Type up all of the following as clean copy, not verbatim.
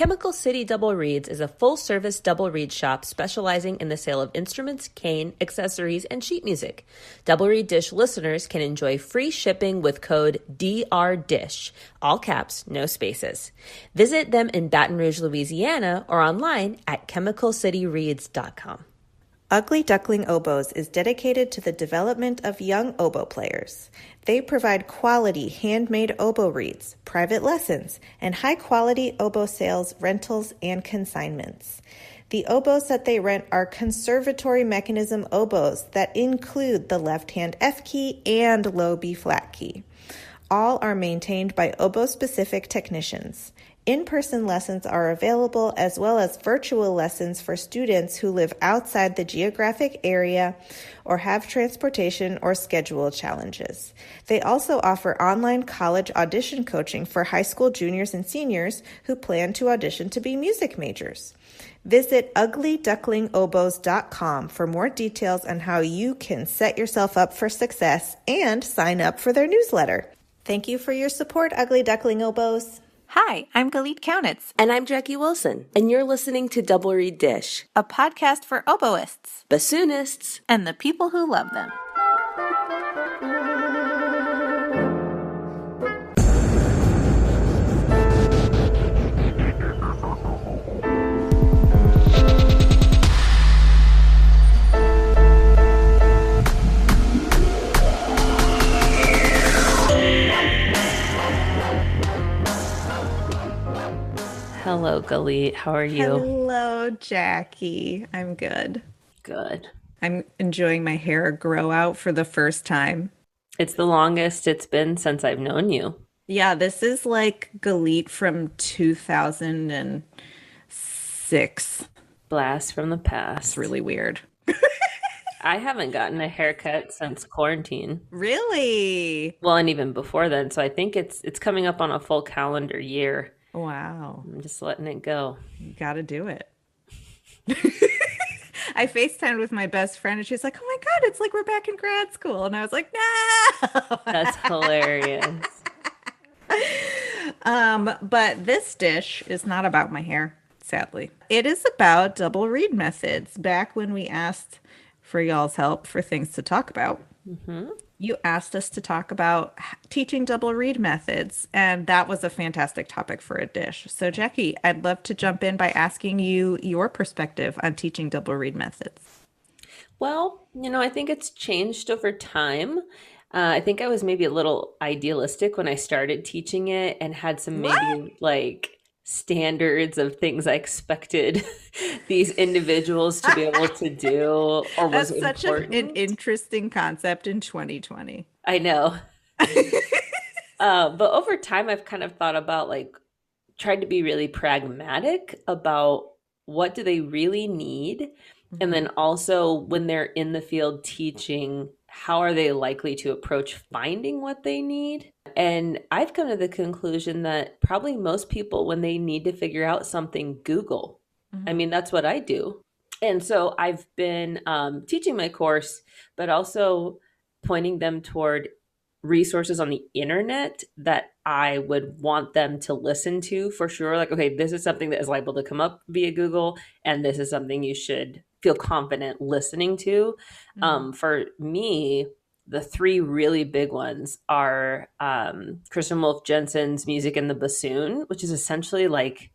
Chemical City Double Reeds is a full-service double reed shop specializing in the sale of instruments, cane, accessories, and sheet music. Double Reed Dish listeners can enjoy free shipping with code DRDISH, all caps, no spaces. Visit them in Baton Rouge, Louisiana, or online at chemicalcityreeds.com. Ugly Duckling Oboes is dedicated to the development of young oboe players. They provide quality handmade oboe reeds, private lessons, and high-quality oboe sales, rentals, and consignments. The oboes that they rent are conservatory mechanism oboes that include the left-hand F key and low B-flat key. All are maintained by oboe-specific technicians. In-person lessons are available as well as virtual lessons for students who live outside the geographic area or have transportation or schedule challenges. They also offer online college audition coaching for high school juniors and seniors who plan to audition to be music majors. Visit uglyducklingoboes.com for more details on how you can set yourself up for success and sign up for their newsletter. Thank you for your support, Ugly Duckling Oboes. Hi, I'm Galit Kaunitz. And I'm Jackie Wilson, and you're listening to Double Reed Dish, a podcast for oboists, bassoonists, and the people who love them. Hello, Galit. How are you? Hello, Jackie. I'm good. Good. I'm enjoying my hair grow out for the first time. It's the longest it's been since I've known you. Yeah, this is like Galit from 2006. Blast from the past. It's really weird. I haven't gotten a haircut since quarantine. Really? Well, and even before then. So I think it's coming up on a full calendar year. Wow. I'm just letting it go. You got to do it. I FaceTimed with my best friend and she's like, oh my God, it's like we're back in grad school. And I was like, no. That's hilarious. But this dish is not about my hair, sadly. It is about double reed methods. Back when we asked for y'all's help for things to talk about. Mm-hmm. You asked us to talk about teaching double reed methods, and that was a fantastic topic for a dish. So, Jackie, I'd love to jump in by asking you your perspective on teaching double reed methods. Well, I think it's changed over time. I think I was maybe a little idealistic when I started teaching it and had some maybe like standards of things I expected these individuals to be able to do or was That's such important. an interesting concept in 2020. I know. But over time, I've kind of thought about tried to be really pragmatic about what do they really need? Mm-hmm. And then also when they're in the field teaching, how are they likely to approach finding what they need? And I've come to the conclusion that probably most people, when they need to figure out something, Google. Mm-hmm. I mean, that's what I do. And so I've been teaching my course, but also pointing them toward resources on the internet that I would want them to listen to for sure. Like, okay, this is something that is liable to come up via Google, and this is something you should feel confident listening to. Mm-hmm. For me, the three really big ones are Kristen Wolf Jensen's Music in the Bassoon, which is essentially like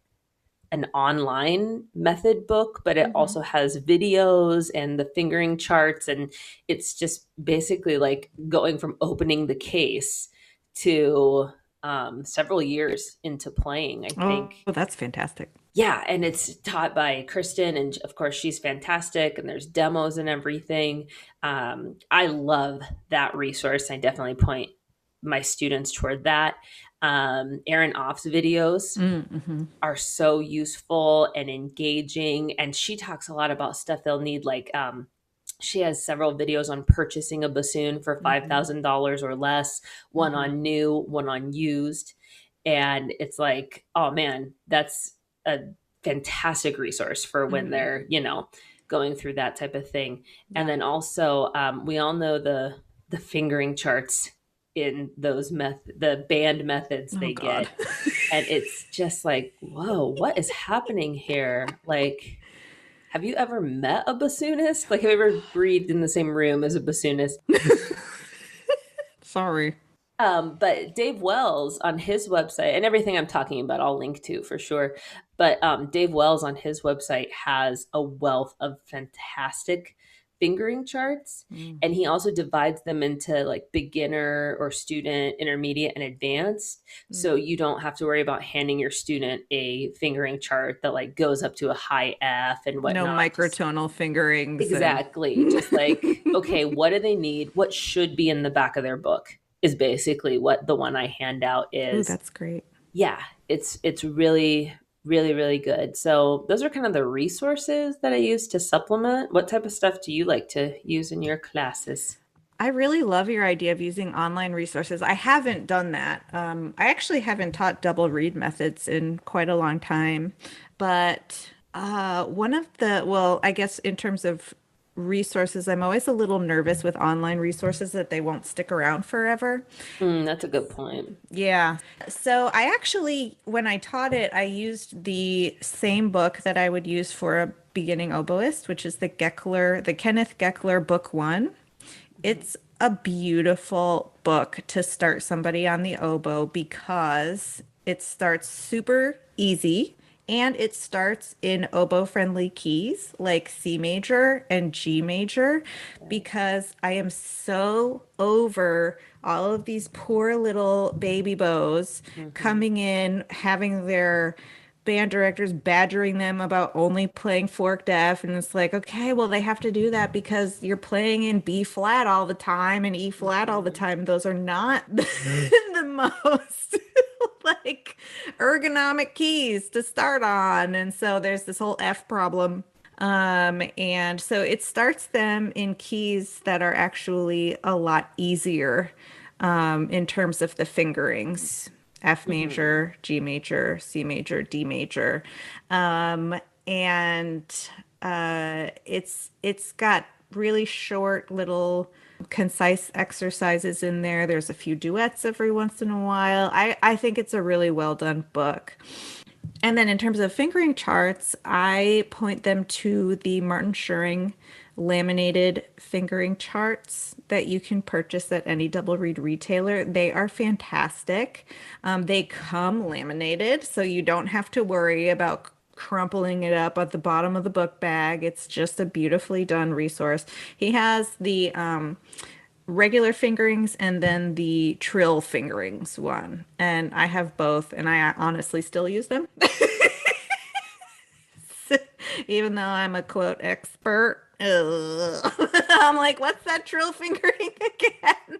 an online method book, but it also has videos and the fingering charts. And it's just basically like going from opening the case to several years into playing, I think. Oh, that's fantastic. Yeah, and it's taught by Kristen, and of course she's fantastic, and there's demos and everything. I love that resource. I definitely point my students toward that. Erin Off's videos are so useful and engaging, and she talks a lot about stuff they'll need, like she has several videos on purchasing a bassoon for $5,000 or less, one on new, one on used. And it's like, oh man, that's a fantastic resource for when they're, going through that type of thing. Yeah. And then also, we all know the fingering charts in those the band methods they get. And it's just like, whoa, what is happening here? Like, have you ever met a bassoonist? Like, have you ever breathed in the same room as a bassoonist? Sorry. But Dave Wells on his website, and everything I'm talking about, I'll link to for sure. But Dave Wells on his website has a wealth of fantastic fingering charts. Mm. And he also divides them into like beginner or student, intermediate, and advanced. Mm. So you don't have to worry about handing your student a fingering chart that like goes up to a high F and No whatnot. Just microtonal fingerings and exactly. Just like, okay, what do they need? What should be in the back of their book is basically what the one I hand out Ooh, is. that's great. Yeah, it's really really good. So those are kind of the resources that I use to supplement. What type of stuff do you like to use in your classes? I really love your idea of using online resources. I haven't done that. I actually haven't taught double read methods in quite a long time, but one of the, well, I guess in terms of resources, I'm always a little nervous with online resources that they won't stick around forever. That's a good point. Yeah. So I actually, when I taught it, I used the same book that I would use for a beginning oboist, which is the Kenneth Geckler Book One. It's a beautiful book to start somebody on the oboe because it starts super easy and it starts in oboe friendly keys like C major and G major because I am so over all of these poor little baby bows Mm-hmm. coming in having their band directors badgering them about only playing forked F. And it's like, okay, well, they have to do that because you're playing in B flat all the time and E flat all the Mm-hmm. time. Those are not the most like ergonomic keys to start on. And so there's this whole F problem. And so it starts them in keys that are actually a lot easier in terms of the fingerings. F Mm-hmm. major, G major, C major, D major. Um, and it's got really short little concise exercises in there. There's a few duets every once in a while. I think it's a really well done book. And then in terms of fingering charts, I point them to the Martin Schuring laminated fingering charts that you can purchase at any double reed retailer. They are fantastic. They come laminated, so you don't have to worry about crumpling it up at the bottom of the book bag. It's just a beautifully done resource. He has the regular fingerings and then the trill fingerings one. And I have both, and I honestly still use them. Even though I'm a quote expert. Ugh. I'm like, what's that trill fingering again?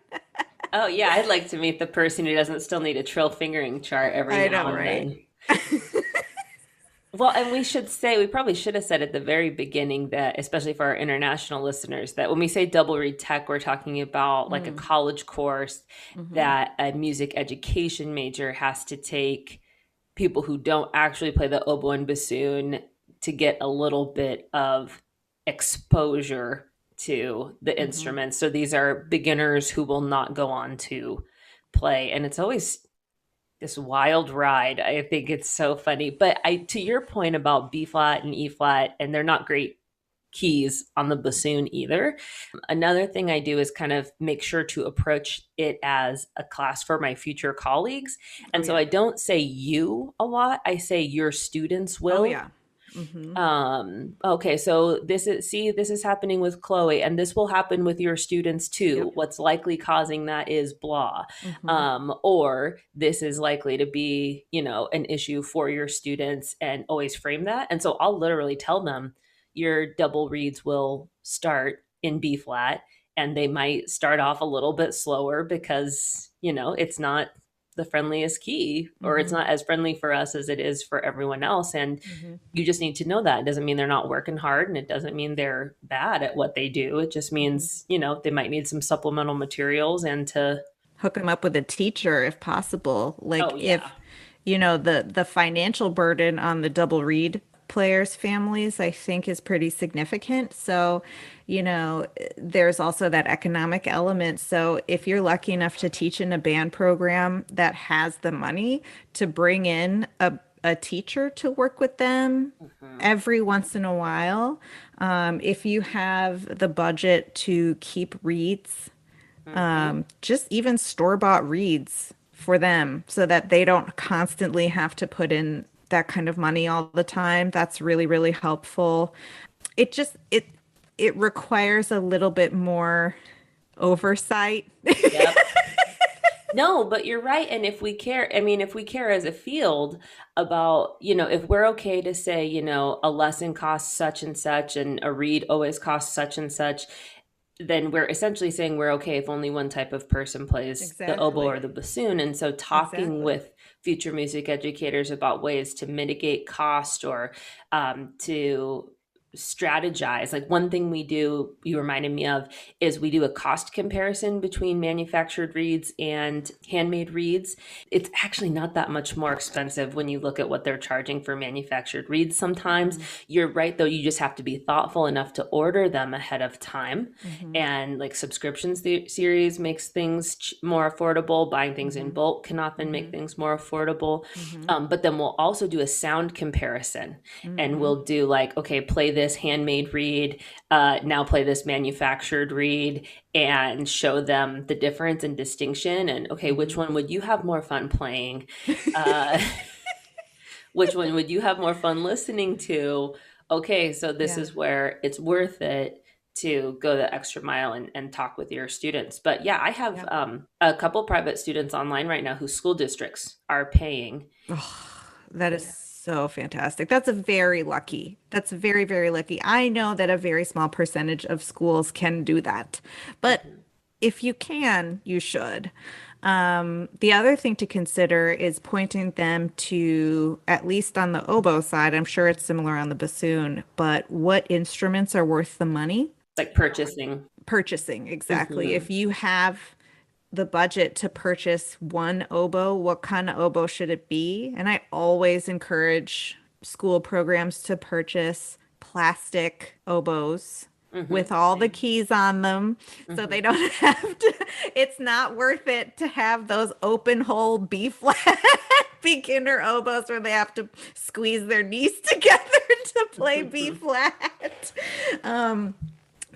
Oh yeah, I'd like to meet the person who doesn't still need a trill fingering chart every I now know, and right? then. Well, and we should say, we probably should have said at the very beginning that, especially for our international listeners, that when we say double read tech, we're talking about like a Mm, college course hmm. that a music education major has to take people who don't actually play the oboe and bassoon to get a little bit of exposure to the Hmm. instruments. So these are beginners who will not go on to play. And it's always this wild ride. I think it's so funny. But I to your point about B flat and E flat, and they're not great keys on the bassoon either. Another thing I do is kind of make sure to approach it as a class for my future colleagues. Oh And so yeah. I don't say you a lot. I say your students Oh will. yeah. Hmm. Okay, so this is happening with Chloe, and this will happen with your students too. Yep. What's likely causing that is blah. Hmm. Or this is likely to be, an issue for your students, and always frame that. And so I'll literally tell them your double reads will start in B flat, and they might start off a little bit slower because, it's not the friendliest key, or it's Hmm. not as friendly for us as it is for everyone else. And Hmm. you just need to know that. It doesn't mean they're not working hard, and it doesn't mean they're bad at what they do. It just Hmm. means, they might need some supplemental materials and to, Hook them up with a teacher if possible. Like oh, yeah. if the financial burden on the double read players' families, I think, is pretty significant. So, there's also that economic element. So, if you're lucky enough to teach in a band program that has the money to bring in a teacher to work with them Mhm. every once in a while, if you have the budget to keep reeds, Mhm. just even store-bought reeds for them so that they don't constantly have to put in that kind of money all the time. That's really, really helpful. It just it requires a little bit more oversight. Yep. No, but you're right. And if we care, I mean, if we care as a field about, if we're okay to say, a lesson costs such and such and a read always costs such and such, then we're essentially saying we're okay if only one type of person plays the oboe or Exactly. the bassoon. And so talking Exactly. with future music educators about ways to mitigate cost or to strategize. Like one thing we do, you reminded me of, is we do a cost comparison between manufactured reeds and handmade reeds. It's actually not that much more expensive when you look at what they're charging for manufactured reeds sometimes. Hmm. You're right, though, you just have to be thoughtful enough to order them ahead of time. Hmm. And like series makes things more affordable. Buying things in Hmm. bulk can often make Hmm. things more affordable. Hmm. But then we'll also do a sound comparison and Hmm. we'll do like, okay, play this handmade reed, now play this manufactured reed, and show them the difference and distinction. And okay, which Hmm. one would you have more fun playing? Uh, which one would you have more fun listening to? Okay, so this Yeah. is where it's worth it to go the extra mile and talk with your students. But yeah, I have Yeah. a couple private students online right now whose school districts are paying. Oh, that is so fantastic. That's a very lucky. That's very, very lucky. I know that a very small percentage of schools can do that, but Mhm. if you can, you should. The other thing to consider is pointing them to, at least on the oboe side, I'm sure it's similar on the bassoon, but what instruments are worth the money? Like purchasing. Purchasing, exactly. Hmm. If you have the budget to purchase one oboe, what kind of oboe should it be? And I always encourage school programs to purchase plastic oboes Hmm. with all the keys on them so Hmm. they don't have to, it's not worth it to have those open hole B flat beginner oboes where they have to squeeze their knees together to play B flat. Um,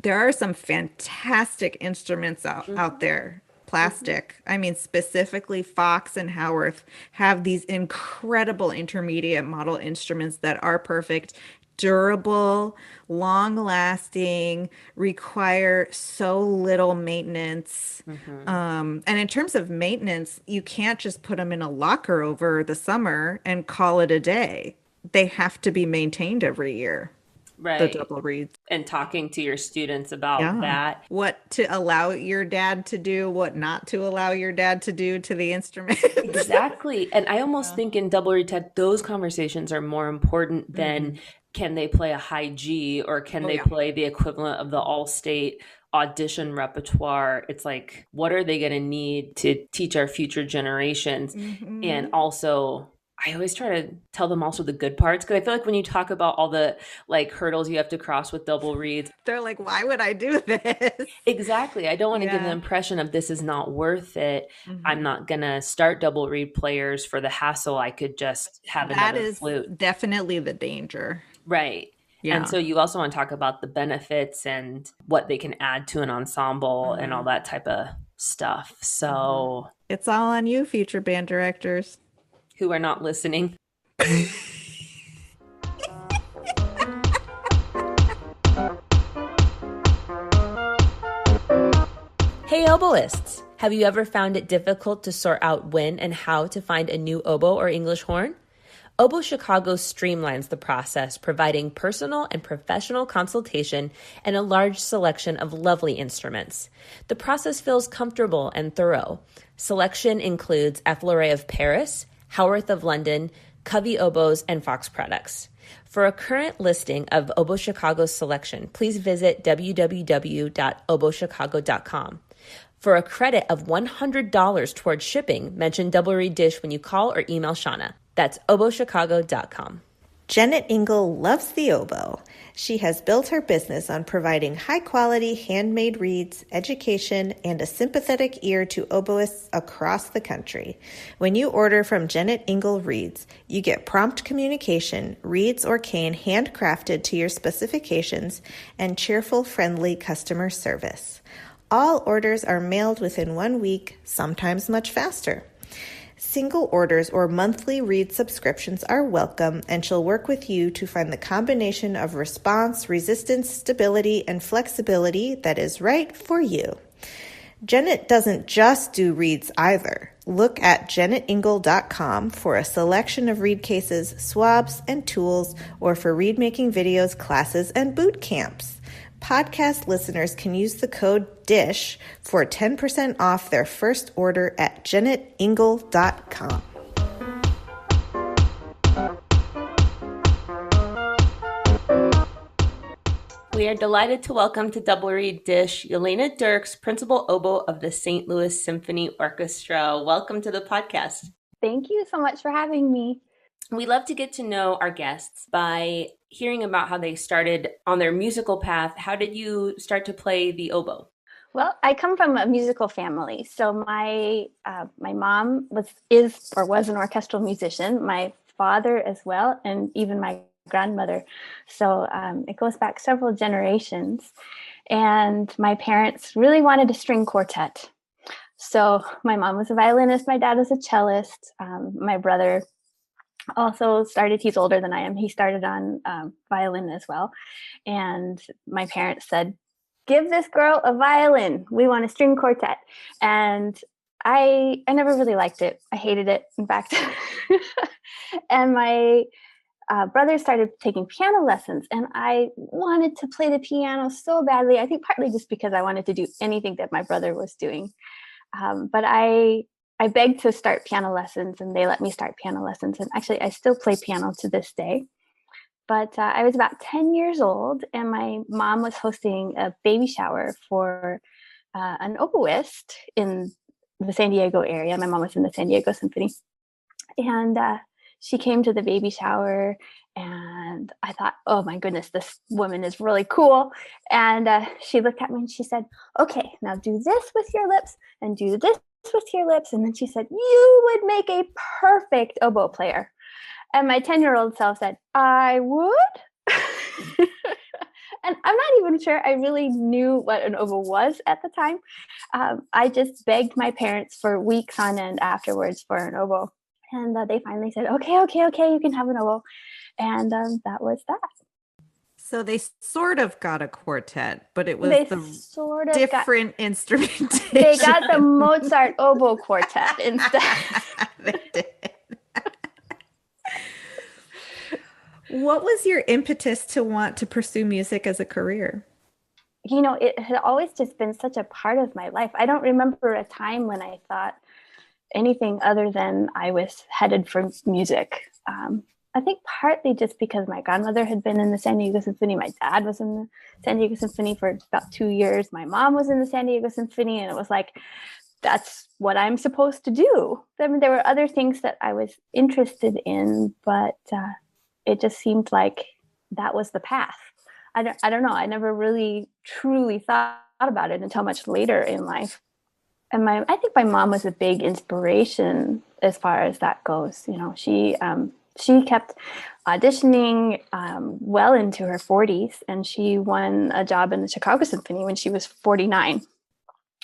there are some fantastic instruments out Hmm. there. Hmm. Plastic. I mean, specifically Fox and Howarth have these incredible intermediate model instruments that are perfect, durable, long lasting, require so little maintenance. Hmm. And in terms of maintenance, you can't just put them in a locker over the summer and call it a day. They have to be maintained every year, the Right. double reeds. And talking to your students about Yeah. that. What to allow your dad to do, what not to allow your dad to do to the instrument. Exactly. And I almost Yeah. think in double retech, those conversations are more important than Hmm. can they play a high G or can Oh, they yeah. play the equivalent of the all state audition repertoire. It's like, what are they going to need to teach our future generations? And Hmm. also, I always try to tell them also the good parts because I feel like when you talk about all the like hurdles you have to cross with double reads. They're like, why would I do this? Exactly. I don't want to give the Yeah. impression of this is not worth it. I'm Hmm. not going to start double reed players for the hassle. I could just have That another is flute. definitely the danger. Right. And Yeah. so you also want to talk about the benefits and what they can add to an ensemble and all Hmm. that type of stuff. Hmm. So, It's all on you, future band directors. who are not listening. Hey, oboists! Have you ever found it difficult to sort out when and how to find a new oboe or English horn? Oboe Chicago streamlines the process, providing personal and professional consultation and a large selection of lovely instruments. The process feels comfortable and thorough. Selection includes Effleuré of Paris, Howarth of London, Covey oboes, and Fox products. For a current listing of Oboe Chicago's selection, please visit www.obochicago.com. For a credit of $100 towards shipping, mention Double Reed Dish when you call or email Shauna. That's obochicago.com. Janet Ingle loves the oboe. She has built her business on providing high-quality handmade reeds, education, and a sympathetic ear to oboists across the country. When you order from Janet Ingle Reeds, you get prompt communication, reeds or cane handcrafted to your specifications, and cheerful, friendly customer service. All orders are mailed within 1 week, sometimes much faster. Single orders or monthly read subscriptions are welcome, and she'll work with you to find the combination of response, resistance, stability, and flexibility that is right for you. Janet doesn't just do reeds either. Look at janetingle.com for a selection of reed cases, swabs, and tools, or for reed making videos, classes, and boot camps. Podcast listeners can use the code DISH for 10% off their first order at janetingle.com. We are delighted to welcome to Double Reed Dish Jelena Dirks, Principal Oboe of the St. Louis Symphony Orchestra. Welcome to the podcast. Thank you so much for having me. We love to get to know our guests by hearing about how they started on their musical path. How did you start to play the oboe? Well, I come from a musical family. So my mom was an orchestral musician. My father as well, and even my grandmother. So it goes back several generations. And my parents really wanted a string quartet. So my mom was a violinist. My dad was a cellist. My brother also started, he's older than I am. He started on violin as well. And my parents said, give this girl a violin. We want a string quartet. And I never really liked it. I hated it, in fact. And my brother started taking piano lessons, and I wanted to play the piano so badly. I think partly just because I wanted to do anything that my brother was doing. But I begged to start piano lessons, and they let me start piano lessons. And actually, I still play piano to this day. But I was about 10 years old, and my mom was hosting a baby shower for an oboist in the San Diego area. My mom was in the San Diego Symphony. And she came to the baby shower, and I thought, oh my goodness, this woman is really cool. And she looked at me and she said, okay, now do this with your lips and do this with your lips. And then she said, you would make a perfect oboe player. And my 10-year-old self said, I would. And I'm not even sure I really knew what an oboe was at the time. I just begged my parents for weeks on end afterwards for an oboe. And they finally said, okay, you can have an oboe. And that was that. So they sort of got a quartet, but it was different instrumentation. They got the Mozart oboe quartet instead. They did. What was your impetus to want to pursue music as a career? You know, it had always just been such a part of my life. I don't remember a time when I thought anything other than I was headed for music. I think partly just because my grandmother had been in the San Diego Symphony. My dad was in the San Diego Symphony for about 2 years. My mom was in the San Diego Symphony, and it was like, that's what I'm supposed to do. I mean, there were other things that I was interested in, but it just seemed like that was the path. I don't know. I never really truly thought about it until much later in life. And I think my mom was a big inspiration as far as that goes. You know, she kept auditioning well into her 40s, and she won a job in the Chicago Symphony when she was 49.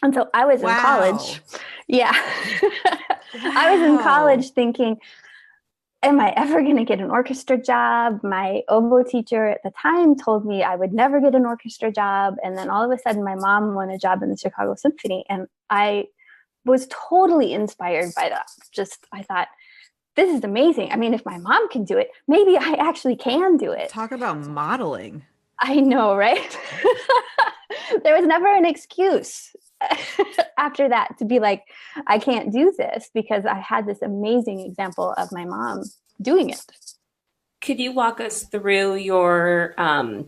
And so I was in college. Yeah. I was in college thinking, am I ever going to get an orchestra job? My oboe teacher at the time told me I would never get an orchestra job. And then all of a sudden, my mom won a job in the Chicago Symphony. And I was totally inspired by that. I thought, this is amazing. I mean, if my mom can do it, maybe I actually can do it. Talk about modeling. I know, right? There was never an excuse after that to be like, I can't do this, because I had this amazing example of my mom doing it. Could you walk us through your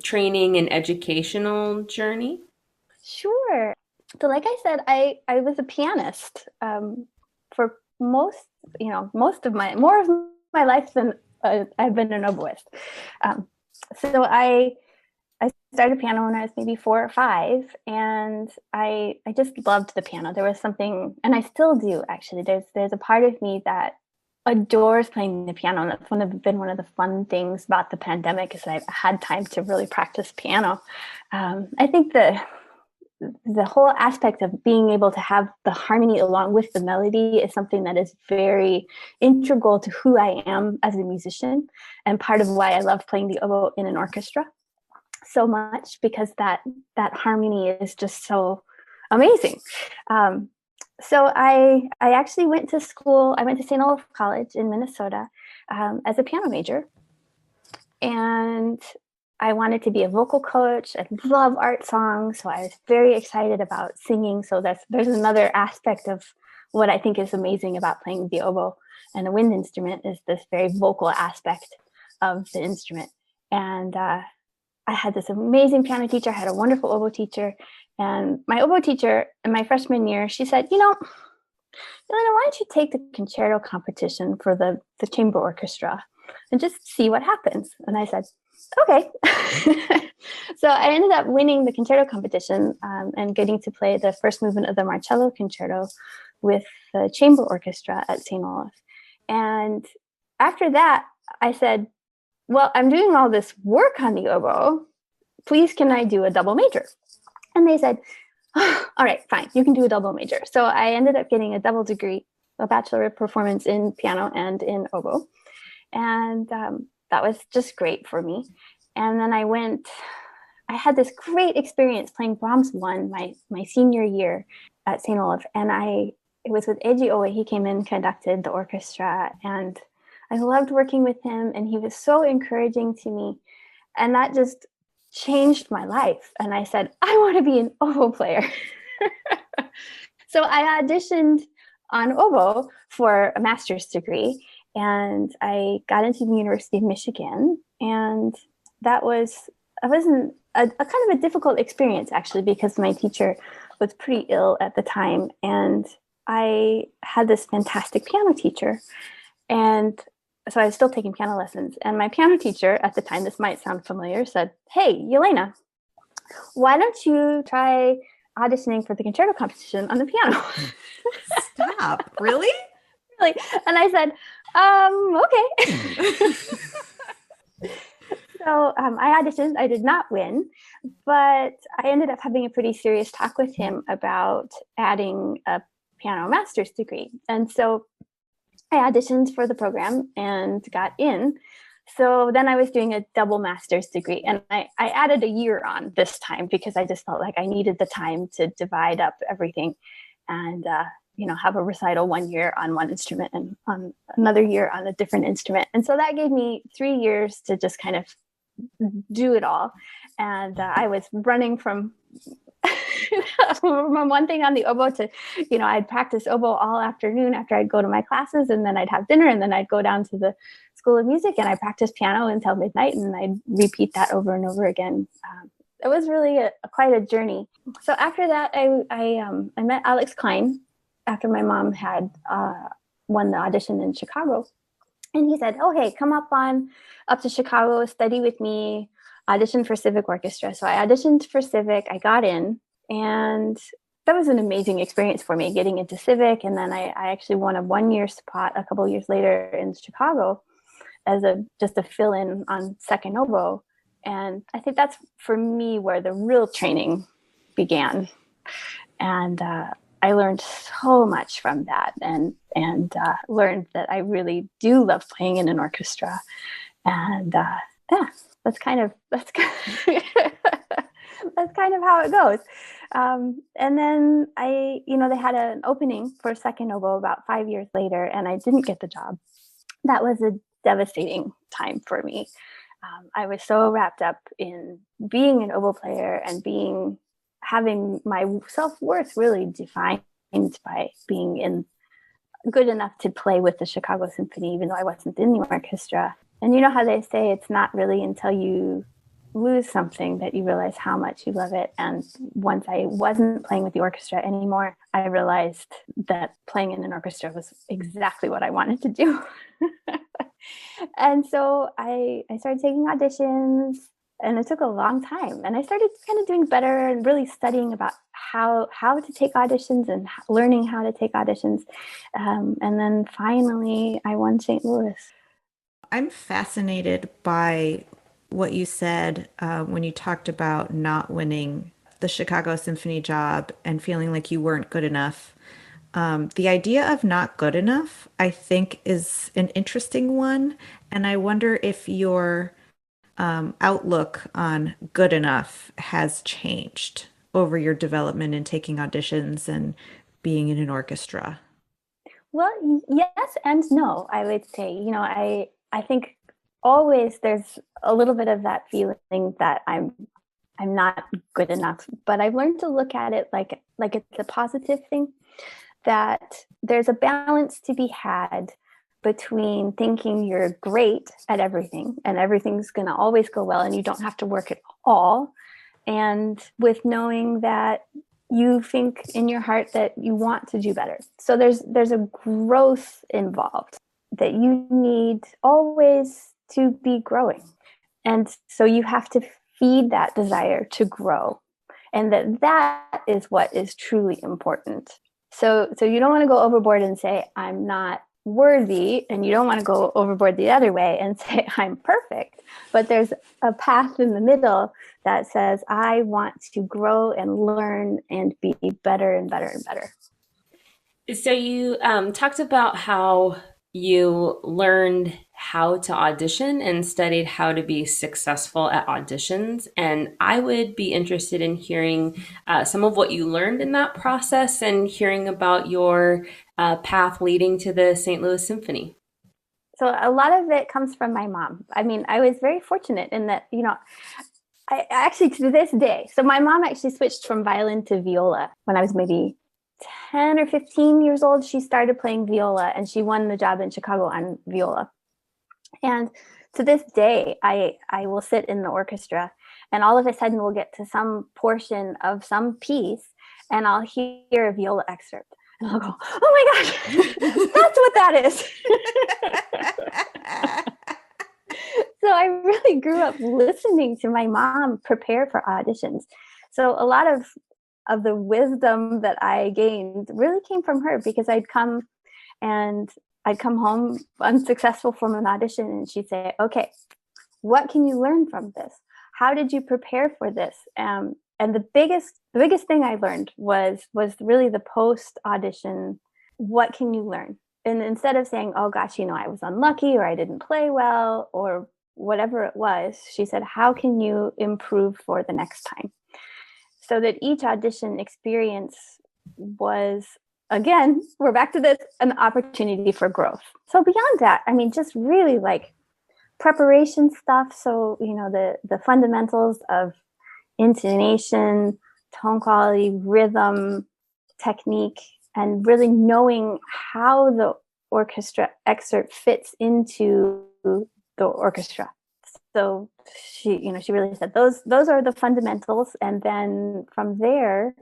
training and educational journey? Sure. So like I said, I was a pianist for more of my life than I've been an oboist. So I started piano when I was maybe 4 or 5, and I just loved the piano. There was something, and I still do actually. There's a part of me that adores playing the piano, and that's been one of the fun things about the pandemic is that I've had time to really practice piano. I think the whole aspect of being able to have the harmony along with the melody is something that is very integral to who I am as a musician, and part of why I love playing the oboe in an orchestra so much, because that harmony is just so amazing. So I actually went to school. I went to St. Olaf College in Minnesota as a piano major, and I wanted to be a vocal coach. I love art songs, so I was very excited about singing. So there's another aspect of what I think is amazing about playing the oboe and a wind instrument is this very vocal aspect of the instrument. And I had this amazing piano teacher. I had a wonderful oboe teacher. And my oboe teacher in my freshman year, she said, Jelena, why don't you take the concerto competition for the chamber orchestra and just see what happens? And I said, okay. So I ended up winning the concerto competition and getting to play the first movement of the Marcello concerto with the chamber orchestra at St. Olaf. And after that, I said, well, I'm doing all this work on the oboe. Please, can I do a double major? And they said, oh, all right, fine, you can do a double major. So I ended up getting a double degree, a Bachelor of Performance in piano and in oboe. And that was just great for me. And then I had this great experience playing Brahms 1 my senior year at St. Olaf. And it was with Oboe. He came in, conducted the orchestra, and I loved working with him. And he was so encouraging to me. And that just changed my life. And I said, I want to be an oboe player. So I auditioned on oboe for a master's degree. And I got into the University of Michigan, and it wasn't a kind of a difficult experience actually, because my teacher was pretty ill at the time, and I had this fantastic piano teacher, and so I was still taking piano lessons. And my piano teacher at the time, this might sound familiar, said, "Hey, Jelena, why don't you try auditioning for the concerto competition on the piano?" Stop! Really? Really? And I said, okay. So I auditioned. I did not win, but I ended up having a pretty serious talk with him about adding a piano master's degree. And so I auditioned for the program and got in. So then I was doing a double master's degree, and I added a year on this time because I just felt like I needed the time to divide up everything and have a recital 1 year on one instrument and on another year on a different instrument. And so that gave me 3 years to just kind of do it all. And I was running from one thing on the oboe to, I'd practice oboe all afternoon after I'd go to my classes, and then I'd have dinner, and then I'd go down to the School of Music and I practiced piano until midnight, and I'd repeat that over and over again. It was really quite a journey. So after that, I met Alex Klein after my mom had won the audition in Chicago. And he said, okay, come up to Chicago, study with me, audition for Civic Orchestra. So I auditioned for Civic, I got in, and that was an amazing experience for me, getting into Civic. And then I actually won a 1-year spot a couple of years later in Chicago as just a fill-in on second oboe. And I think that's, for me, where the real training began. And I learned so much from that, and learned that I really do love playing in an orchestra. And that's kind of that's kind of how it goes. And then they had an opening for second oboe about 5 years later, and I didn't get the job. That was a devastating time for me. I was so wrapped up in being an oboe player and having my self-worth really defined by being good enough to play with the Chicago Symphony, even though I wasn't in the orchestra. And you know how they say it's not really until you lose something that you realize how much you love it. And once I wasn't playing with the orchestra anymore, I realized that playing in an orchestra was exactly what I wanted to do. And so I started taking auditions, and it took a long time. And I started kind of doing better and really studying about how to take auditions and learning how to take auditions. And then finally, I won St. Louis. I'm fascinated by what you said when you talked about not winning the Chicago Symphony job and feeling like you weren't good enough. The idea of not good enough, I think, is an interesting one. And I wonder if your outlook on good enough has changed over your development in taking auditions and being in an orchestra. Well, yes and no, I would say. I think always there's a little bit of that feeling that I'm not good enough, but I've learned to look at it like it's a positive thing, that there's a balance to be had between thinking you're great at everything and everything's going to always go well and you don't have to work at all, and with knowing that you think in your heart that you want to do better. So there's a growth involved, that you need always to be growing. And so you have to feed that desire to grow. And that is what is truly important. So you don't want to go overboard and say, I'm not worthy, and you don't want to go overboard the other way and say, I'm perfect. But there's a path in the middle that says, I want to grow and learn and be better and better and better. So you talked about how you learned how to audition and studied how to be successful at auditions. And I would be interested in hearing some of what you learned in that process and hearing about your path leading to the St. Louis Symphony. So a lot of it comes from my mom. I mean, I was very fortunate in that, I actually, to this day, so my mom actually switched from violin to viola when I was maybe 10 or 15 years old. She started playing viola and she won the job in Chicago on viola. And to this day, I will sit in the orchestra, and all of a sudden we'll get to some portion of some piece and I'll hear a viola excerpt. And I'll go, oh my gosh, that's what that is. So I really grew up listening to my mom prepare for auditions. So a lot of the wisdom that I gained really came from her, because I'd come home unsuccessful from an audition, and she'd say, okay, what can you learn from this? How did you prepare for this? And the biggest thing I learned was really the post audition. What can you learn? And instead of saying, oh gosh, I was unlucky, or I didn't play well, or whatever it was, she said, how can you improve for the next time? So that each audition experience was, again, we're back to this, an opportunity for growth. So beyond that, I mean, just really like preparation stuff. So, the fundamentals of intonation, tone quality, rhythm, technique, and really knowing how the orchestra excerpt fits into the orchestra. So she really said those are the fundamentals, and then from there,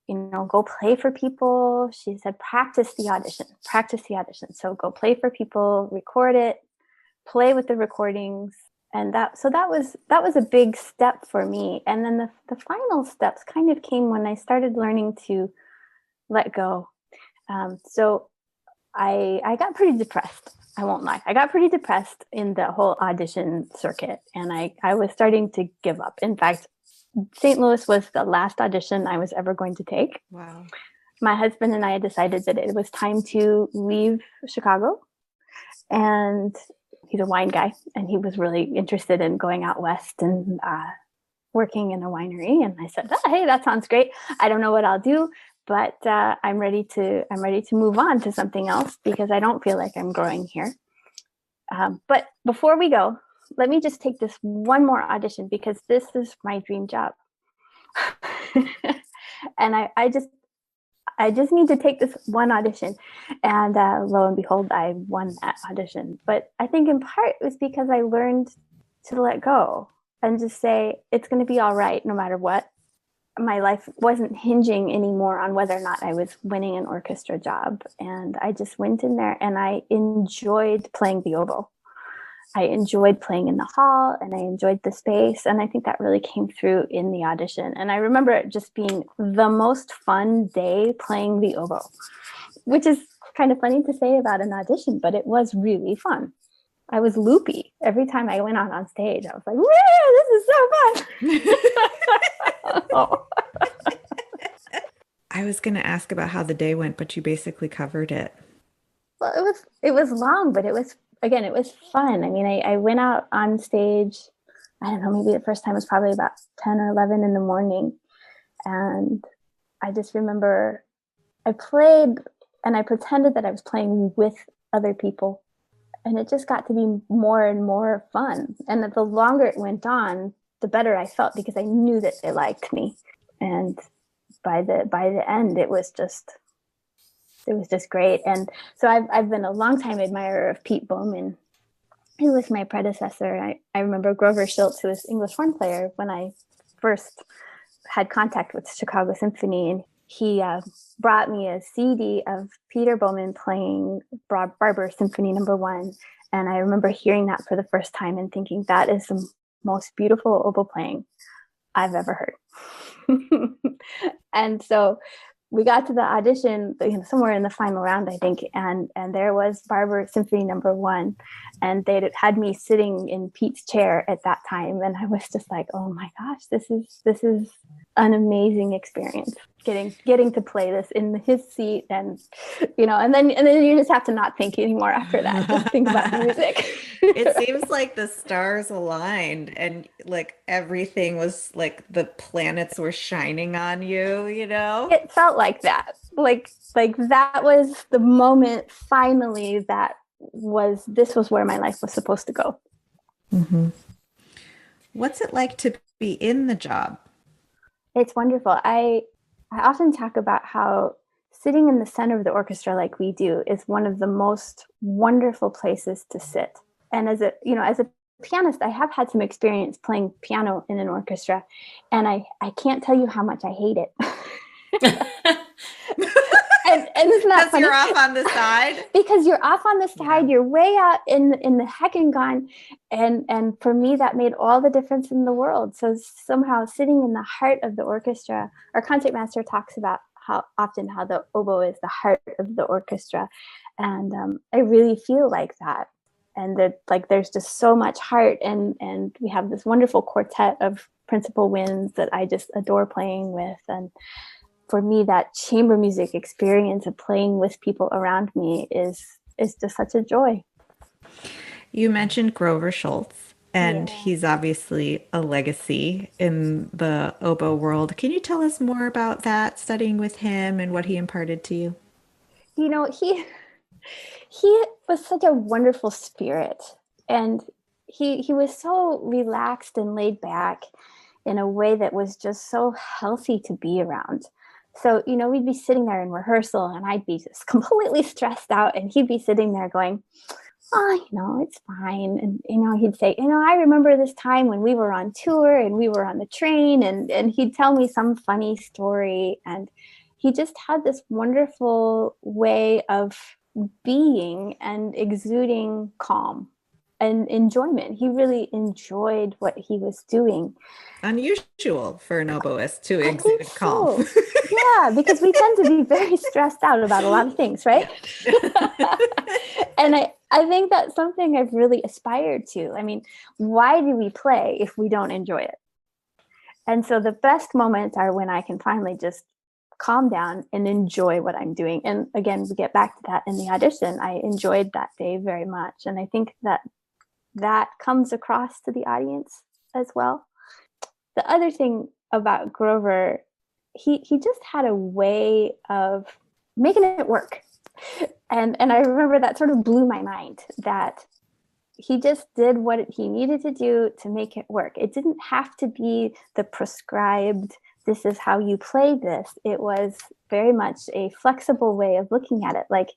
go play for people. She said practice the audition. So go play for people, record it, play with the recordings, and that was a big step for me. And then the final steps kind of came when I started learning to let go. So I got pretty depressed. I won't lie. I got pretty depressed in the whole audition circuit, and I was starting to give up. In fact, St. Louis was the last audition I was ever going to take. Wow. My husband and I decided that it was time to leave Chicago, and he's a wine guy, and he was really interested in going out west and working in a winery. And I said, oh, hey, that sounds great. I don't know what I'll do, but I'm ready to move on to something else, because I don't feel like I'm growing here. But before we go, let me just take this one more audition, because this is my dream job. And I just need to take this one audition. And lo and behold, I won that audition. But I think in part it was because I learned to let go and just say, it's going to be all right no matter what. My life wasn't hinging anymore on whether or not I was winning an orchestra job. And I just went in there and I enjoyed playing the oboe. I enjoyed playing in the hall and I enjoyed the space. And I think that really came through in the audition. And I remember it just being the most fun day playing the oboe, which is kind of funny to say about an audition, but it was really fun. I was loopy every time I went out on stage. I was like, this is so fun. Oh. I was going to ask about how the day went, but you basically covered it. Well, it was long, but it was, again, it was fun. I mean, I went out on stage, I don't know, maybe the first time was probably about 10 or 11 in the morning. And I just remember I played and I pretended that I was playing with other people. And it just got to be more and more fun. And that the longer it went on, the better I felt because I knew that they liked me. And by the end, it was just great. And so I've been a longtime admirer of Pete Bowman, who was my predecessor. I remember Grover Schultz, who was English horn player, when I first had contact with Chicago Symphony, and he brought me a CD of Peter Bowman playing Barber Symphony No. 1. And I remember hearing that for the first time and thinking that is the most beautiful oboe playing I've ever heard. And so we got to the audition, somewhere in the final round, I think, and there was Barber Symphony No. 1, and they had me sitting in Pete's chair at that time, and I was just like, oh my gosh, this is an amazing experience, getting to play this in his seat, and and then you just have to not think anymore after that, just think about the music. It seems like the stars aligned and like everything was like the planets were shining on you. It felt like that. Like that was the moment finally this was where my life was supposed to go. Mm-hmm. What's it like to be in the job? It's wonderful. I often talk about how sitting in the center of the orchestra like we do is one of the most wonderful places to sit. And as a pianist, I have had some experience playing piano in an orchestra, and I can't tell you how much I hate it. And isn't that funny? You're off on the side? Because you're off on the side, yeah. You're way out in the heckengon. And for me, that made all the difference in the world. So somehow sitting in the heart of the orchestra, our concertmaster talks about how the oboe is the heart of the orchestra. And I really feel like that. And that there's just so much heart. And we have this wonderful quartet of principal winds that I just adore playing with. And for me, that chamber music experience of playing with people around me is just such a joy. You mentioned Grover Schultz, and he's obviously a legacy in the oboe world. Can you tell us more about that, studying with him and what he imparted to you? He was such a wonderful spirit, and he was so relaxed and laid back in a way that was just so healthy to be around. So, we'd be sitting there in rehearsal and I'd be just completely stressed out, and he'd be sitting there going, oh, it's fine. And, he'd say, I remember this time when we were on tour and we were on the train, and he'd tell me some funny story. And he just had this wonderful way of being and exuding calm and enjoyment. He really enjoyed what he was doing. Unusual for an oboist to exude calm. So. Yeah, because we tend to be very stressed out about a lot of things, right? And I think that's something I've really aspired to. I mean, why do we play if we don't enjoy it? And so the best moments are when I can finally just calm down and enjoy what I'm doing. And again, we get back to that in the audition. I enjoyed that day very much. And I think that comes across to the audience as well. The other thing about Grover, he just had a way of making it work. And I remember that sort of blew my mind, that he just did what he needed to do to make it work. It didn't have to be the prescribed, this is how you play this. It was very much a flexible way of looking at it. like,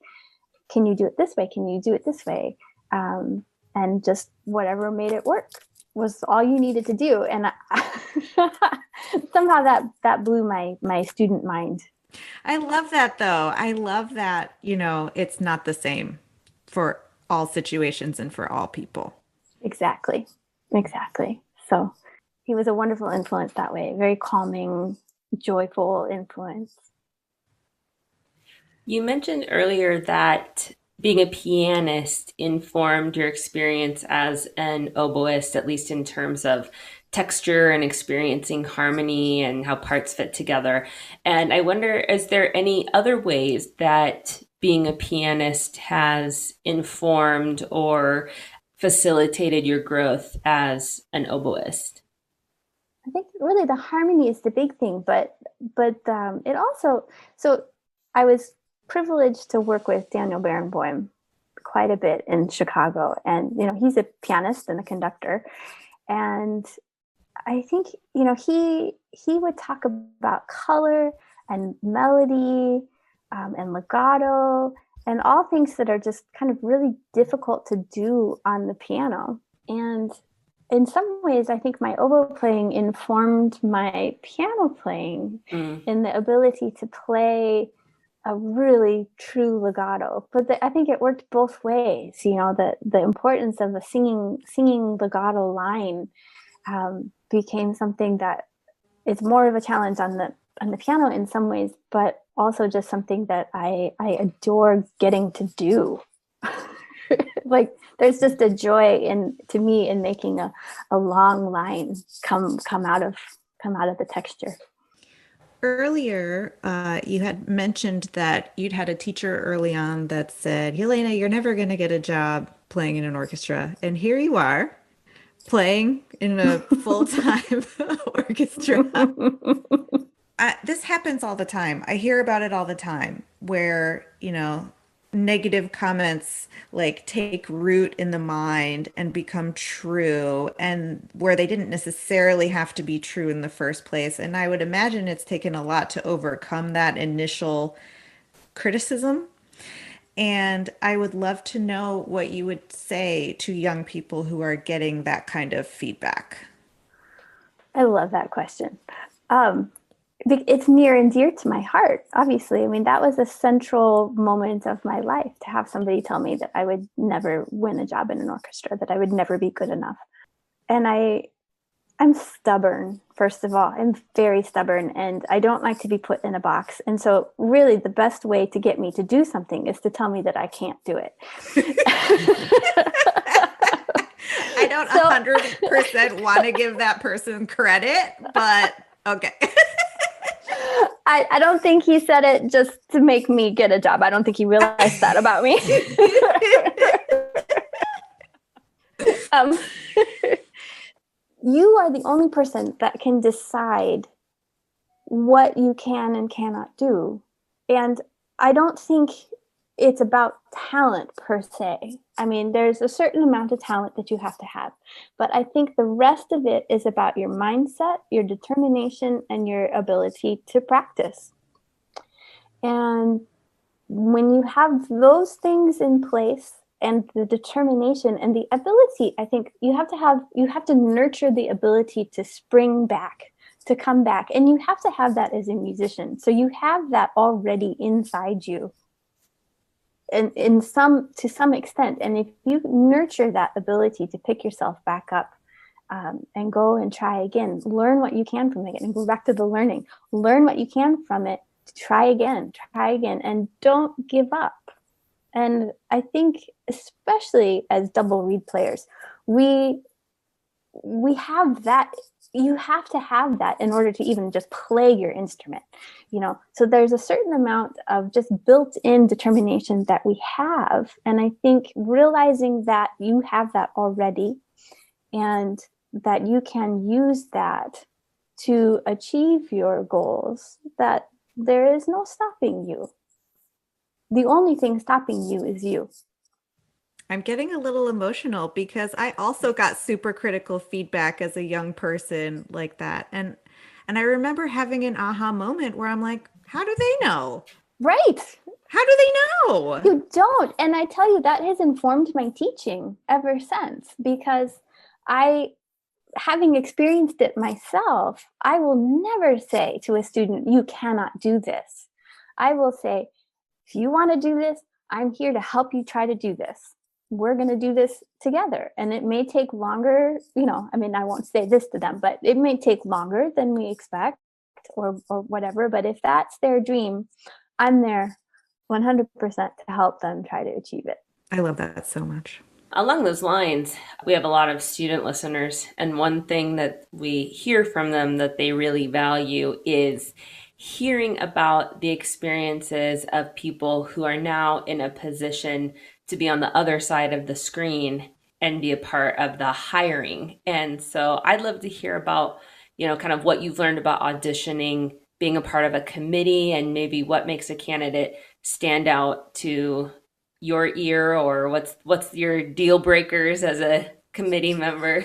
can you do it this way? Can you do it this way? And just whatever made it work was all you needed to do. And somehow that blew my student mind. I love that, though. I love that, it's not the same for all situations and for all people. Exactly. Exactly. So he was a wonderful influence that way, very calming, joyful influence. You mentioned earlier that being a pianist informed your experience as an oboist, at least in terms of texture and experiencing harmony and how parts fit together. And I wonder, is there any other ways that being a pianist has informed or facilitated your growth as an oboist? I think really the harmony is the big thing, but it also, so I was privileged to work with Daniel Barenboim quite a bit in Chicago, and he's a pianist and a conductor, and I think he would talk about color and melody, and legato, and all things that are just kind of really difficult to do on the piano. And in some ways, I think my oboe playing informed my piano playing Mm. in the ability to play a really true legato. But I think it worked both ways. The importance of a singing legato line became something that is more of a challenge on the piano in some ways, but also just something that I adore getting to do. Like there's just a joy to me in making a long line come out of the texture. Earlier, you had mentioned that you'd had a teacher early on that said, Jelena, you're never going to get a job playing in an orchestra. And here you are playing in a full-time orchestra. This happens all the time. I hear about it all the time where, negative comments like take root in the mind and become true, and where they didn't necessarily have to be true in the first place. And I would imagine it's taken a lot to overcome that initial criticism. And I would love to know what you would say to young people who are getting that kind of feedback. I love that question. Um, it's near and dear to my heart, obviously. I mean, that was a central moment of my life to have somebody tell me that I would never win a job in an orchestra, that I would never be good enough. And I'm stubborn, first of all. I'm very stubborn, and I don't like to be put in a box. And so really the best way to get me to do something is to tell me that I can't do it. I don't 100% want to give that person credit, but okay. I don't think he said it just to make me get a job. I don't think he realized that about me. You are the only person that can decide what you can and cannot do. And I don't think it's about talent per se. I mean, there's a certain amount of talent that you have to have, but I think the rest of it is about your mindset, your determination, and your ability to practice. And when you have those things in place and the determination and the ability, I think you have to nurture the ability to spring back, to come back. And you have to have that as a musician. So you have that already inside you. And to some extent, and if you nurture that ability to pick yourself back up, and go and try again, learn what you can from it, and go back to the learning, learn what you can from it, try again, and don't give up. And I think, especially as double reed players, we have that. You have to have that in order to even just play your instrument, so there's a certain amount of just built-in determination that we have. And I think realizing that you have that already, and that you can use that to achieve your goals, that there is no stopping you. The only thing stopping you is you. I'm getting a little emotional because I also got super critical feedback as a young person like that. And I remember having an aha moment where I'm like, how do they know? Right. How do they know? You don't. And I tell you, that has informed my teaching ever since, because having experienced it myself, I will never say to a student, you cannot do this. I will say, if you want to do this, I'm here to help you try to do this. we're going to do this together. And it may take longer, I mean, I won't say this to them, but it may take longer than we expect or whatever. But if that's their dream, I'm there 100% to help them try to achieve it. I love that so much. Along those lines, we have a lot of student listeners, and one thing that we hear from them that they really value is hearing about the experiences of people who are now in a position to be on the other side of the screen and be a part of the hiring. And so I'd love to hear about, kind of what you've learned about auditioning, being a part of a committee, and maybe what makes a candidate stand out to your ear, or what's your deal breakers as a committee member.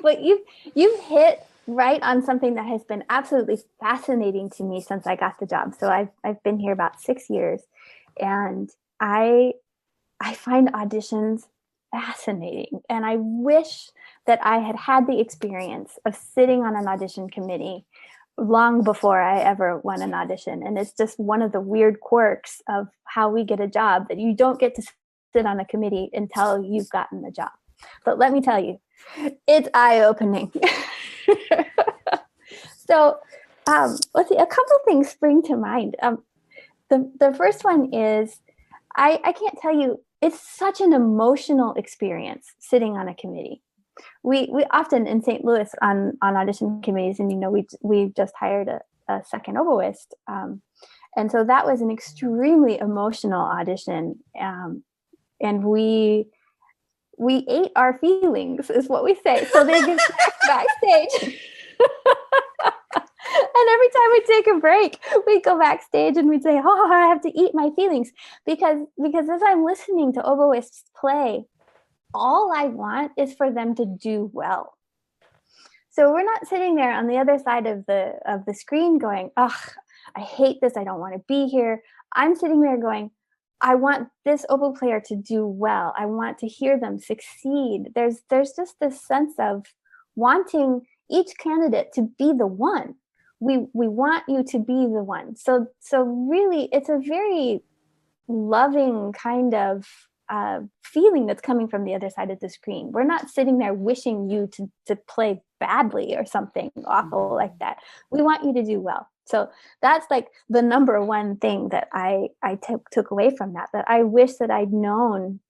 But you've hit right on something that has been absolutely fascinating to me since I got the job. So I've been here about 6 years, and I find auditions fascinating, and I wish that I had had the experience of sitting on an audition committee long before I ever won an audition. And it's just one of the weird quirks of how we get a job, that you don't get to sit on a committee until you've gotten the job. But let me tell you, it's eye-opening. So let's see, a couple things spring to mind. The first one is, I can't tell you, it's such an emotional experience sitting on a committee. We often in St. Louis on audition committees, and we just hired a second oboist, and so that was an extremely emotional audition, and we ate our feelings, is what we say. So they give snacks backstage. And every time we take a break, we go backstage and we'd say, "Oh, I have to eat my feelings," because as I'm listening to oboists play, all I want is for them to do well. So we're not sitting there on the other side of the screen going, "Ugh, I hate this. I don't want to be here." I'm sitting there going, I want this oboe player to do well. I want to hear them succeed. There's just this sense of wanting each candidate to be the one. We want you to be the one. So really, it's a very loving kind of feeling that's coming from the other side of the screen. We're not sitting there wishing you to play badly or something awful like that. We want you to do well. So that's like the number one thing that I took away from that I wish that I'd known,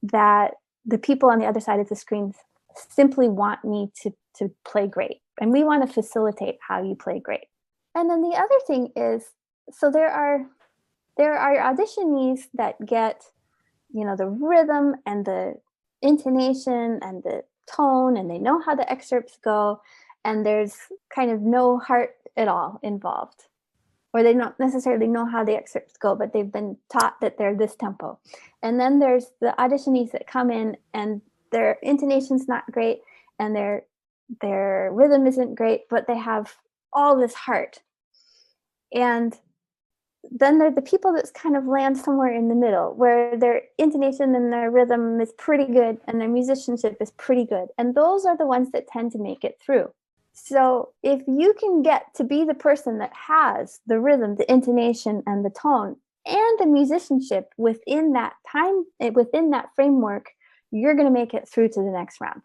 that the people on the other side of the screen simply want me to play great. And we want to facilitate how you play great. And then the other thing is, so there are auditionees that get, the rhythm and the intonation and the tone, and they know how the excerpts go, and there's kind of no heart at all involved, or they don't necessarily know how the excerpts go, but they've been taught that they're this tempo. And then there's the auditionees that come in and their intonation's not great and their rhythm isn't great, but they have all this heart. And then they're the people that kind of land somewhere in the middle, where their intonation and their rhythm is pretty good and their musicianship is pretty good. And those are the ones that tend to make it through. So if you can get to be the person that has the rhythm, the intonation, and the tone, and the musicianship within that time, within that framework, you're going to make it through to the next round.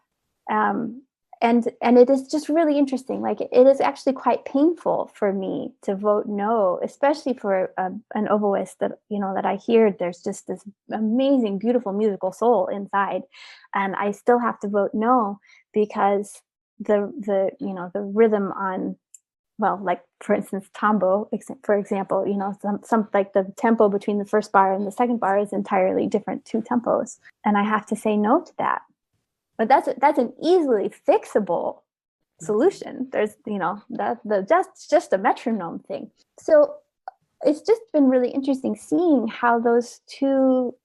And it is just really interesting. Like, it is actually quite painful for me to vote no, especially for an oboist that I hear there's just this amazing, beautiful musical soul inside, and I still have to vote no because the rhythm on, well, like for instance, tambo, for example, some like the tempo between the first bar and the second bar is entirely different, two tempos, and I have to say no to that. But that's an easily fixable solution. There's that's just a metronome thing. So it's just been really interesting seeing how those two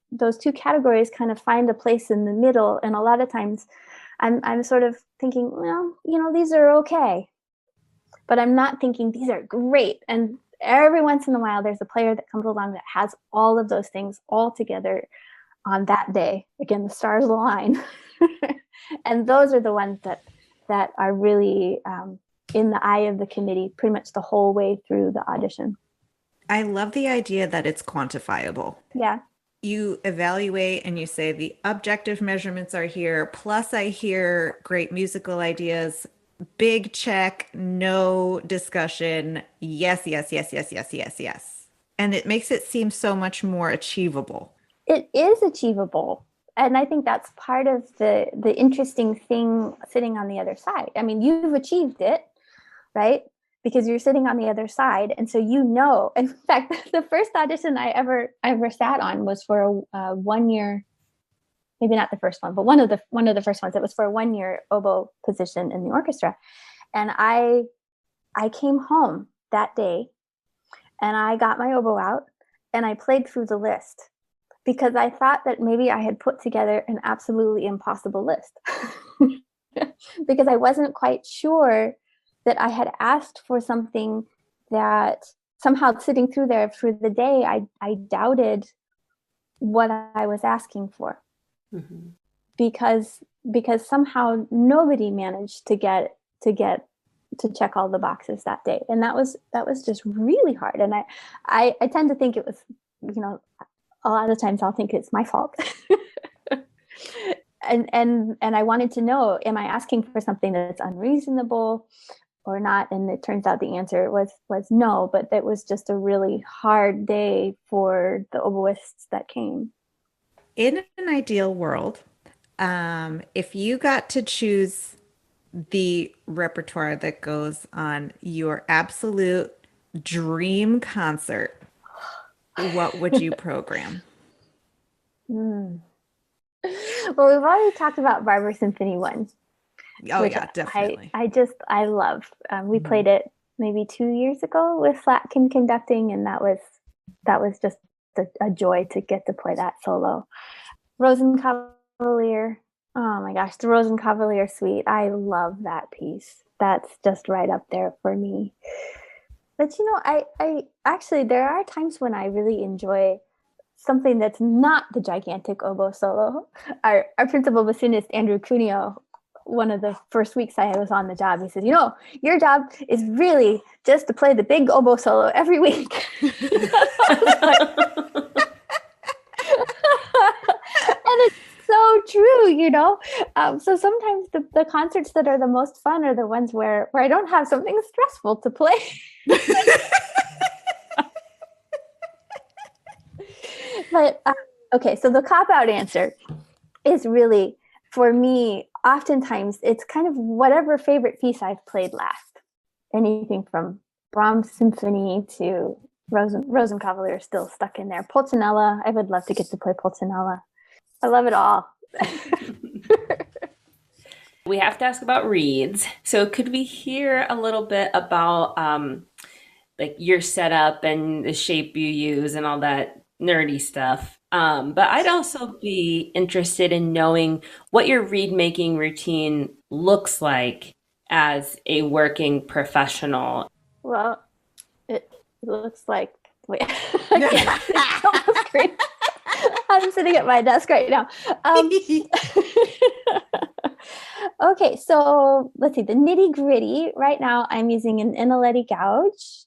categories kind of find a place in the middle. And a lot of times I'm sort of thinking, well, these are okay, but I'm not thinking these are great. And every once in a while there's a player that comes along that has all of those things all together on that day. Again, the stars align. And those are the ones that are really in the eye of the committee pretty much the whole way through the audition. I love the idea that it's quantifiable. Yeah. you evaluate and you say the objective measurements are here, plus I hear great musical ideas. Big check, no discussion. Yes, yes, yes, yes, yes, yes, yes. And it makes it seem so much more achievable. It is achievable. And I think that's part of the interesting thing sitting on the other side. I mean, you've achieved it, right? Because you're sitting on the other side, and so you know. In fact, the first audition I ever sat on was for a 1 year, maybe not the first one, but one of the first ones. It was for a 1 year oboe position in the orchestra, and I came home that day, and I got my oboe out, and I played through the list because I thought that maybe I had put together an absolutely impossible list because I wasn't quite sure that I had asked for something that somehow sitting through there through the day, I doubted what I was asking for Mm-hmm. because somehow nobody managed to check all the boxes that day, and that was just really hard. And I tend to think it was, a lot of times I'll think it's my fault. And I wanted to know, am I asking for something that's unreasonable or not? And it turns out the answer was no, but it was just a really hard day for the oboists that came. In an ideal world, if you got to choose the repertoire that goes on your absolute dream concert, what would you program? Mm. Well, we've already talked about Barber Symphony 1, Oh which yeah, definitely. I love. We Mhm. played it maybe 2 years ago with Flatkin conducting, and that was just a joy to get to play that solo. Rosencavalier. Oh my gosh, the Rosencavalier suite. I love that piece. That's just right up there for me. But I actually, there are times when I really enjoy something that's not the gigantic oboe solo. Our principal bassoonist, Andrew Cuneo, one of the first weeks I was on the job, he said, your job is really just to play the big oboe solo every week. And it's so true. So sometimes the concerts that are the most fun are the ones where I don't have something stressful to play. But okay, so the cop out answer is really, for me, oftentimes it's kind of whatever favorite piece I've played last. Anything from Brahms Symphony to Rosencavalier is still stuck in there. Pulcinella, I would love to get to play Pulcinella. I love it all. We have to ask about reeds. So could we hear a little bit about like your setup and the shape you use and all that nerdy stuff? But I'd also be interested in knowing what your reed making routine looks like as a working professional. Well, it looks like, wait, I can't see it on the screen. I'm sitting at my desk right now. Okay, so let's see, the nitty gritty. Right now, I'm using an Inaletti gouge,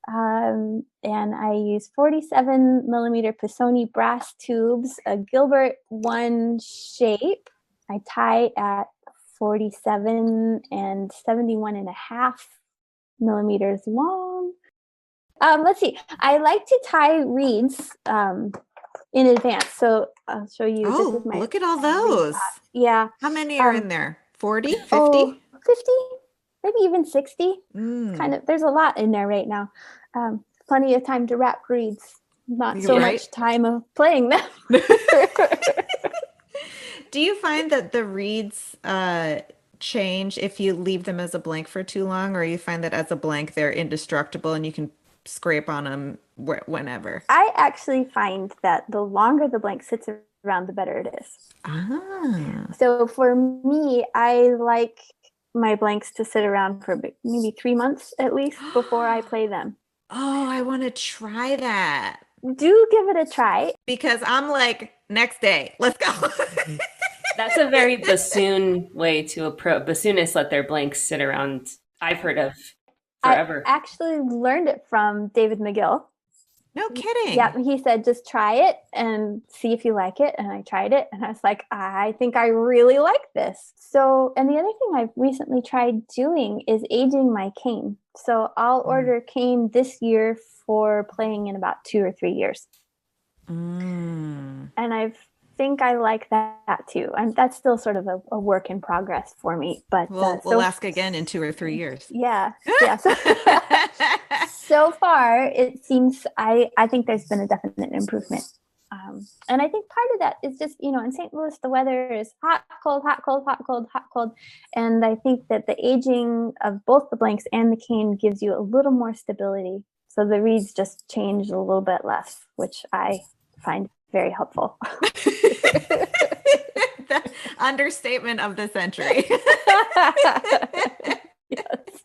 and I use 47 millimeter Pisoni brass tubes, a Gilbert 1 shape. I tie at 47 and 71 and a half millimeters long. Let's see, I like to tie reeds in advance. So I'll show you. This is Oh, my look at all reed those. pot. Yeah. How many are in there? 40, Oh, 50? 50, maybe even 60. Mm. Kind of, there's a lot in there right now. Plenty of time to wrap reeds, not You're so right. much time of playing them. Do you find that the reeds change if you leave them as a blank for too long, or you find that as a blank they're indestructible and you can scrape on them whenever? I actually find that the longer the blank sits around, the better it is. Ah. So for me, I like my blanks to sit around for maybe 3 months at least before I play them. Oh, I want to try that Do give it a try. because I'm like, next day, let's go. That's a very bassoon way to approach. Bassoonists let their blanks sit around. I've heard of I forever. actually learned it from David McGill. No Yeah, kidding. he said, just try it and see if you like it. And I tried it and I was like, I think I really like this. So, and the other thing I've recently tried doing is aging my cane. So I'll Mm. order cane this year for playing in about 2 or 3 years. Mm. And I think I like that too. And that's still sort of a work in progress for me. But We'll ask again in 2 or 3 years. yeah, yeah. So, so far, it seems I think there's been a definite improvement. And I think part of that is just, in St. Louis, the weather is hot, cold, hot, cold, hot, cold, hot, cold. And I think that the aging of both the blanks and the cane gives you a little more stability. So the reeds just change a little bit less, which I find very helpful. The understatement of the century. Yes.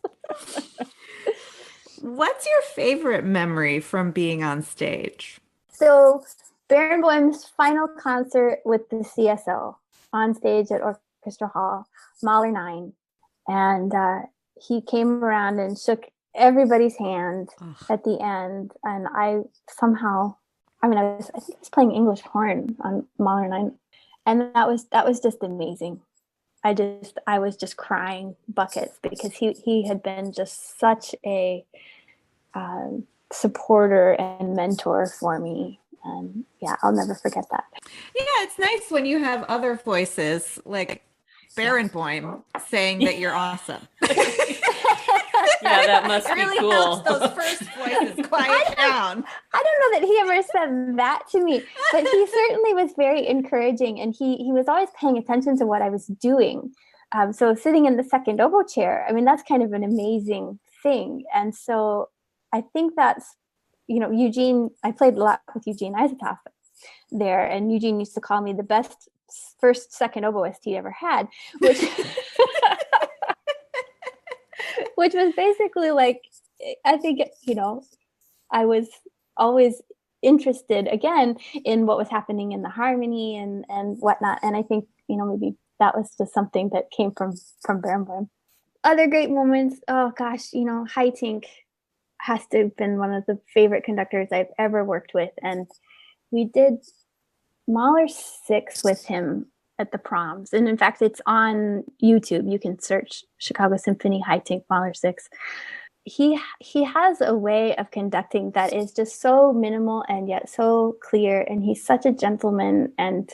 What's your favorite memory from being on stage? So Barenboim's final concert with the CSO on stage at Orchestra Hall, Mahler 9. And he came around and shook everybody's hand Ugh. at the end. And I somehow, I think I was playing English horn on Mahler 9. And that was just amazing. I was just crying buckets because he had been just such a supporter and mentor for me. And yeah, I'll never forget that. Yeah, it's nice when you have other voices like Barenboim saying that you're awesome. Yeah, that must It be really cool. helps those first voices quiet down. I don't know that he ever said that to me, but he certainly was very encouraging, and he was always paying attention to what I was doing. So sitting in the second oboe chair, that's kind of an amazing thing. And so I think that's, Eugene, I played a lot with Eugene Isotoph there, and Eugene used to call me the best second oboist he ever had, which which was basically like, I think, I was always interested again in what was happening in the harmony and whatnot. And I think, maybe that was just something that came from Barenboim. Other great moments, oh gosh, Haitink has to have been one of the favorite conductors I've ever worked with. And we did Mahler 6 with him at the proms. And in fact, it's on YouTube. You can search Chicago Symphony Haitink Mahler 6. He has a way of conducting that is just so minimal and yet so clear. And he's such a gentleman, and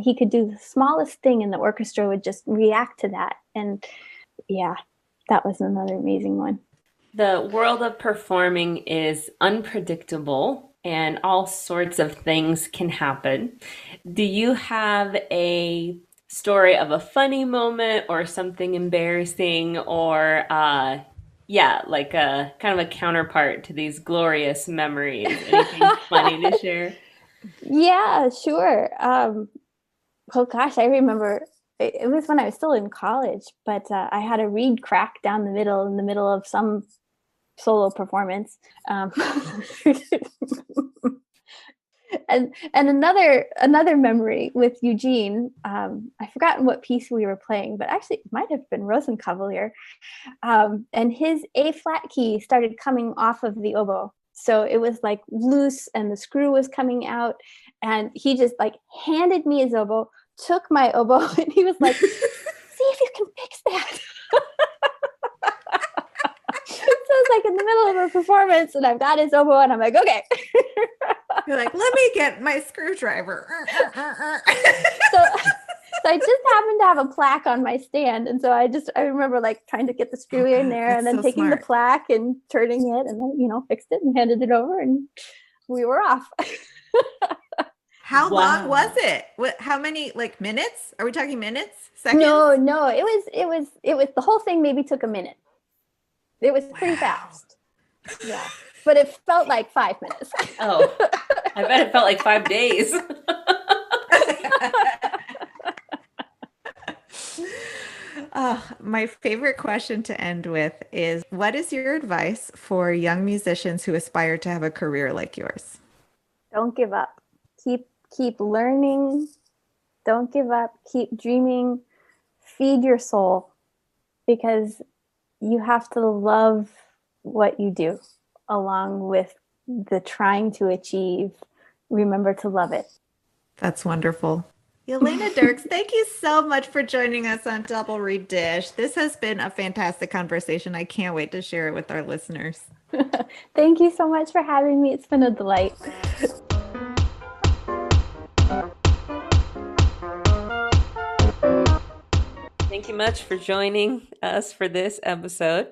he could do the smallest thing and the orchestra would just react to that. And yeah, that was another amazing one. The world of performing is unpredictable and all sorts of things can happen. Do you have a story of a funny moment or something embarrassing or like a kind of a counterpart to these glorious memories? Anything funny to share? Yeah, sure. Oh gosh, I remember it was when I was still in college, but I had a reed crack down the middle in the middle of some solo performance. And another memory with Eugene, I've forgotten what piece we were playing, but actually it might have been Rosenkavalier. And his A flat key started coming off of the oboe. So it was like loose and the screw was coming out, and he just like handed me his oboe, took my oboe, and he was like, see if you can fix that. So it's like in the middle of a performance and I've got his oboe and I'm like, okay. You're like, let me get my screwdriver. So I just happened to have a plaque on my stand. And so I remember like trying to get the screw in there and then so taking smart. the plaque and turning it and then, fixed it and handed it over and we were off. How long was it? How many minutes? Are we talking minutes? Seconds? No. It was the whole thing maybe took a minute. It was pretty fast. Yeah. But it felt like 5 minutes. Oh, I bet it felt like 5 days. My favorite question to end with is, what is your advice for young musicians who aspire to have a career like yours? Don't give up. Keep learning. Don't give up. Keep dreaming. Feed your soul, because you have to love what you do along with the trying to achieve, remember to love it. That's wonderful. Jelena Dirks, thank you so much for joining us on Double Redish. This has been a fantastic conversation. I can't wait to share it with our listeners. Thank you so much for having me. It's been a delight. Thank you much for joining us for this episode.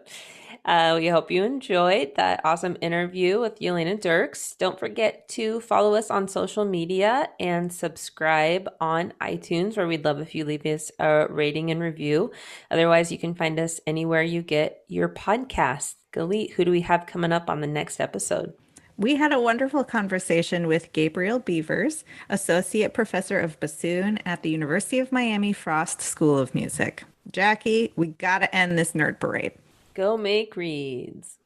We hope you enjoyed that awesome interview with Jelena Dirks. Don't forget to follow us on social media and subscribe on iTunes, where we'd love if you leave us a rating and review. Otherwise, you can find us anywhere you get your podcasts. Galit, who do we have coming up on the next episode? We had a wonderful conversation with Gabriel Beavers, Associate Professor of Bassoon at the University of Miami Frost School of Music. Jackie, we got to end this nerd parade. Go make reads.